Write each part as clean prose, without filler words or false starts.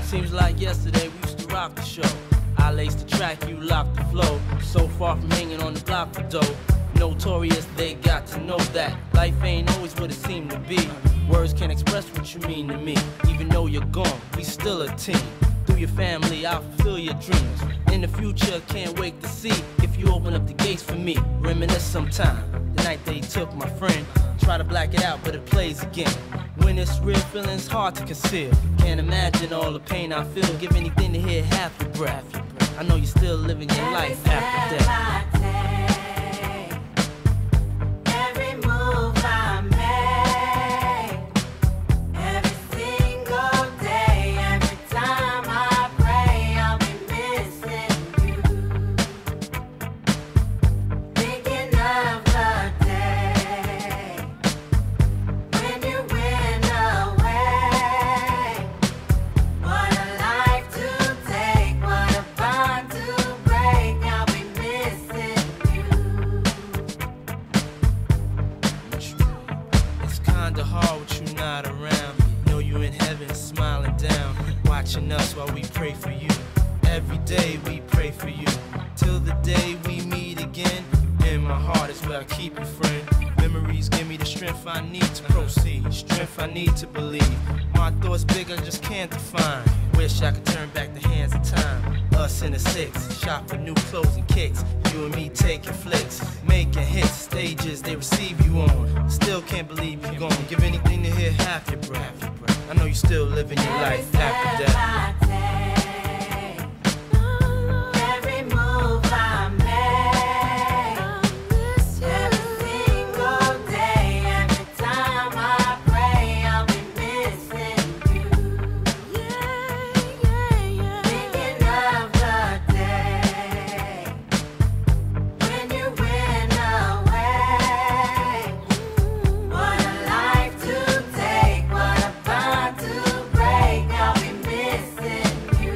Seems like yesterday we used to rock the show. I laced the track, you locked the flow. So far from hanging on the block for dough. Notorious, they got to know that life ain't always what it seemed to be. Words can't express what you mean to me. Even though you're gone, we still a team. Through your family, I'll fulfill your dreams. In the future, can't wait to see if you open up the gates for me. Reminisce sometime, the night they took my friend. Try to black it out, but it plays again. When it's real, feeling's hard to conceal. Can't imagine all the pain I feel. Give anything to hear half your breath. I know you're still living your life after death. Hard with you not around. Know you in heaven smiling down, watching us while we pray for you. Every day we pray for you, till the day we meet again. In my heart is where I keep you, friend. Memories give me the strength I need to proceed, strength I need to believe. My thoughts big, I just can't define. Wish I could turn back the hands of time. Us in the six, shop for new clothes and kicks. You and me taking flicks, making hits, stages they receive you on. Still can't believe you're gone. Give anything to hear half your breath. I know you're still living your life after death. Missing you.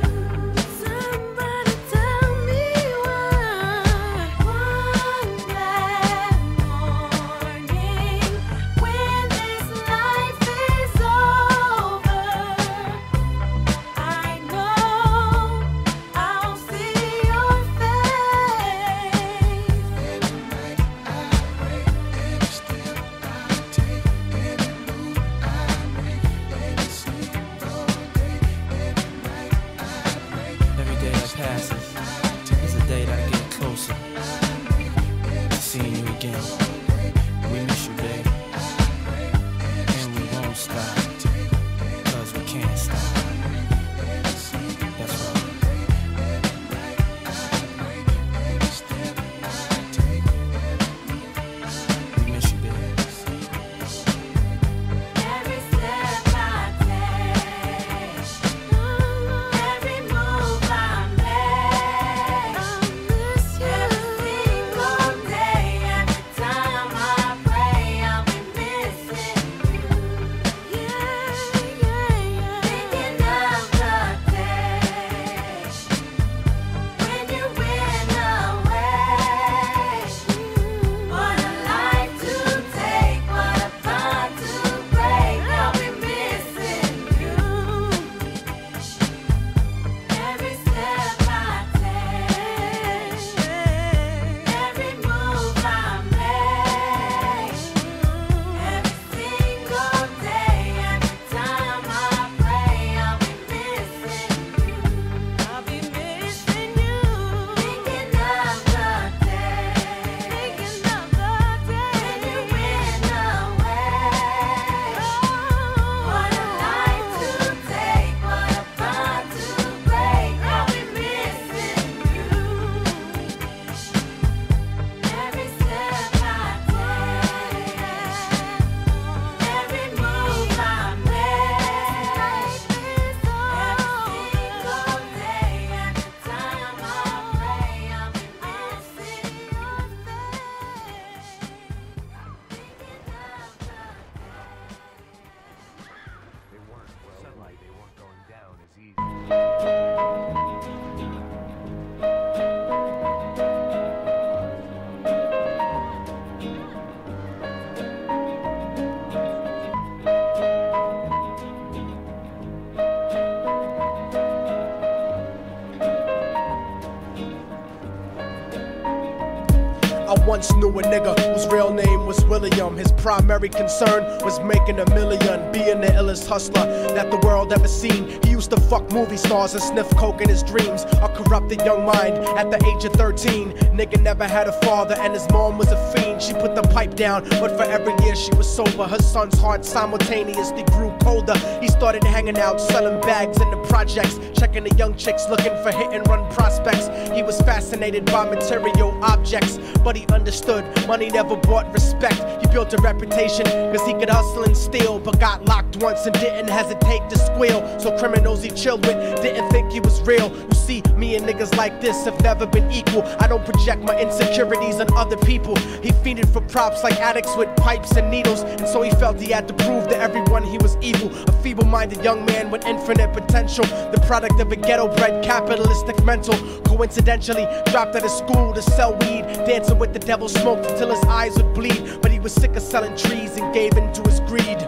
once knew a nigga whose real name was William. His primary concern was making $1 million, being the illest hustler that the world ever seen. He used to fuck movie stars and sniff coke in his dreams. A corrupted young mind at the age of 13. Nigga never had a father and his mom was a fiend. She put the pipe down, but for every year she was sober, her son's heart simultaneously grew colder. He started hanging out, selling bags in the projects, checking the young chicks looking for hit and run prospects. He was fascinated by material objects, but he understood money never bought respect. He built a reputation cause he could hustle and steal, but got locked once and didn't hesitate to squeal. So criminals he chilled with didn't think he was real. You see, me and niggas like this have never been equal. I don't project my insecurities on other people. He fiended for props like addicts with pipes and needles, and so he felt he had to prove to everyone he was evil. A feeble-minded young man with infinite potential, the product of a ghetto-bred capitalistic mental. Coincidentally dropped out of school to sell weed, dancing with the devil, smoked until his eyes would bleed. But he was sick of selling trees and gave in to his greed.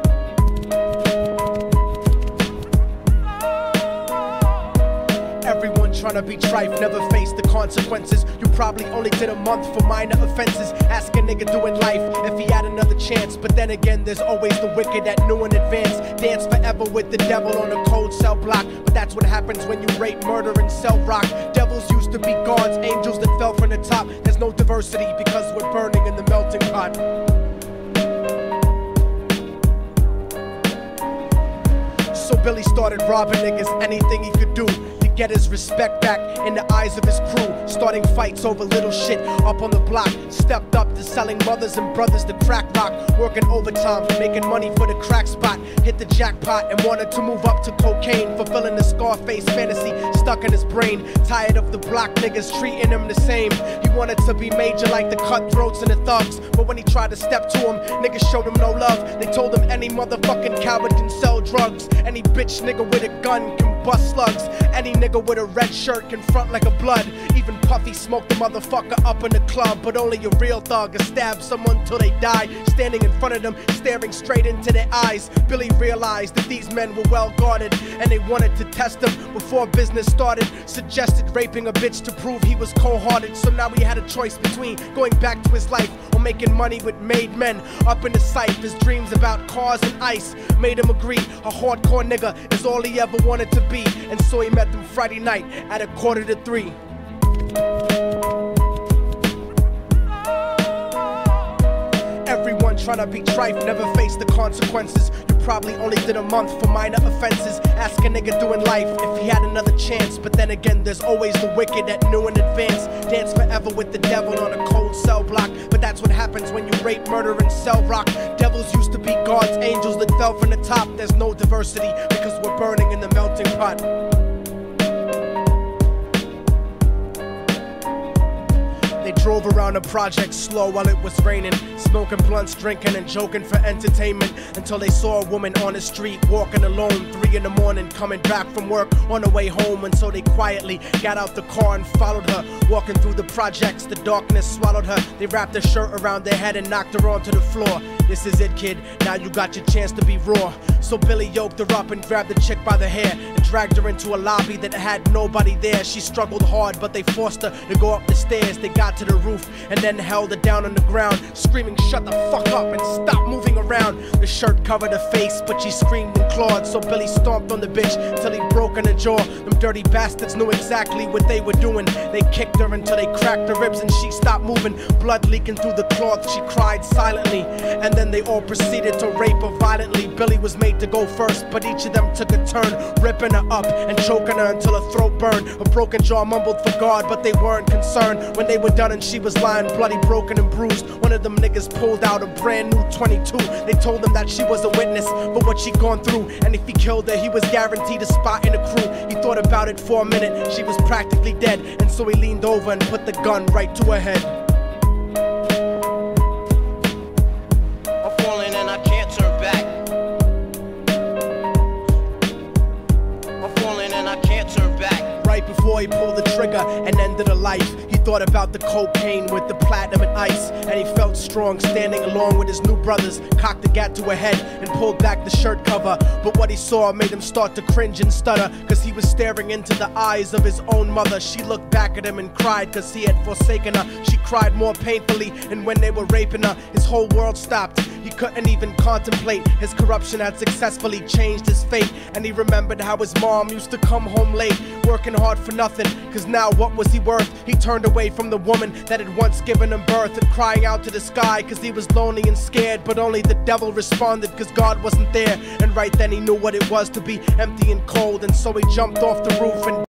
Everyone trying to be trife never faced the consequences. You probably only did a month for minor offenses. Ask a nigga doing life if he had another chance. But then again, there's always the wicked that knew in advance. Dance forever with the devil on a cold cell block. But that's what happens when you rape, murder, and sell rock. Devils used to be gods, angels that fell from the top. There's no diversity because we're burning in the melting pot. So Billy started robbing niggas, anything he could do to get his respect back in the eyes of his crew. Starting fights over little shit up on the block. Stepped up to selling mothers and brothers the crack rock. Working overtime, making money for the crack spot. Hit the jackpot and wanted to move up to cocaine, fulfilling the Scarface fantasy stuck in his brain. Tired of the block niggas treating him the same. He wanted to be major like the cutthroats and the thugs, but when he tried to step to him, niggas showed him no love. They told him any motherfucking coward can sell drugs. Any bitch nigga with a gun can bust slugs. Any nigga with a red shirt can front like a blood. Even Puffy smoked the motherfucker up in the club. But only a real thug can stab someone till they die. Standing in front of them, staring straight into their eyes, Billy realized that these men were well guarded, and they wanted to test him before business started. Suggested raping a bitch to prove he was cold-hearted. So now he had a choice between going back to his life or making money with made men. Up in the sight, his dreams about cars and ice made him agree a hardcore nigga is all he ever wanted to be. And so he met them Friday night at 2:45. Everyone trying to be trife never faced the consequences. You probably only did a month for minor offenses. Ask a nigga doing life if he had another chance. But then again, there's always the wicked that knew in advance. Dance forever with the devil on a cold cell block. But that's what happens when you rape, murder, and sell rock. Devils used to be gods, angels that fell from the top. There's no diversity because we're burning in the melting pot. They drove around the project slow while it was raining, smoking blunts, drinking and joking for entertainment, until they saw a woman on the street walking alone, 3 in the morning, coming back from work on her way home. And so they quietly got out the car and followed her. Walking through the projects, the darkness swallowed her. They wrapped her shirt around their head and knocked her onto the floor. This is it, kid, now you got your chance to be raw. So Billy yoked her up and grabbed the chick by the hair and dragged her into a lobby that had nobody there. She struggled hard, but they forced her to go up the stairs. They got to the roof and then held her down on the ground, screaming, "Shut the fuck up and stop moving around." The shirt covered her face, but she screamed and clawed. So Billy stomped on the bitch till he broke in her jaw. Them dirty bastards knew exactly what they were doing. They kicked her until they cracked her ribs and she stopped moving. Blood leaking through the cloth, she cried silently. And then they all proceeded to rape her violently. Billy was made to go first, but each of them took a turn, ripping her up and choking her until her throat burned. Her broken jaw mumbled for God, but they weren't concerned. When they were done and she was lying bloody, broken and bruised, one of them niggas pulled out a brand new 22. They told him that she was a witness for what she'd gone through, and if he killed her, he was guaranteed a spot in the crew. He thought about it for a minute, she was practically dead, and so he leaned over and put the gun right to her head. I'm falling and I can't turn back. I'm falling and I can't turn back. Right before he pulled the trigger and ended her life, he thought about the cocaine with the platinum and ice, and he felt strong standing along with his new brothers. Cocked the gat to a head and pulled back the shirt cover, but what he saw made him start to cringe and stutter, cause he was staring into the eyes of his own mother. She looked back at him and cried cause he had forsaken her. She cried more painfully, and when they were raping her, his whole world stopped. He couldn't even contemplate. His corruption had successfully changed his fate, and he remembered how his mom used to come home late, working hard for nothing, cause now what was he worth? He turned away from the woman that had once given him birth, and crying out to the sky cause he was lonely and scared, but only the devil responded cause God wasn't there. And right then he knew what it was to be empty and cold, and so he jumped off the roof and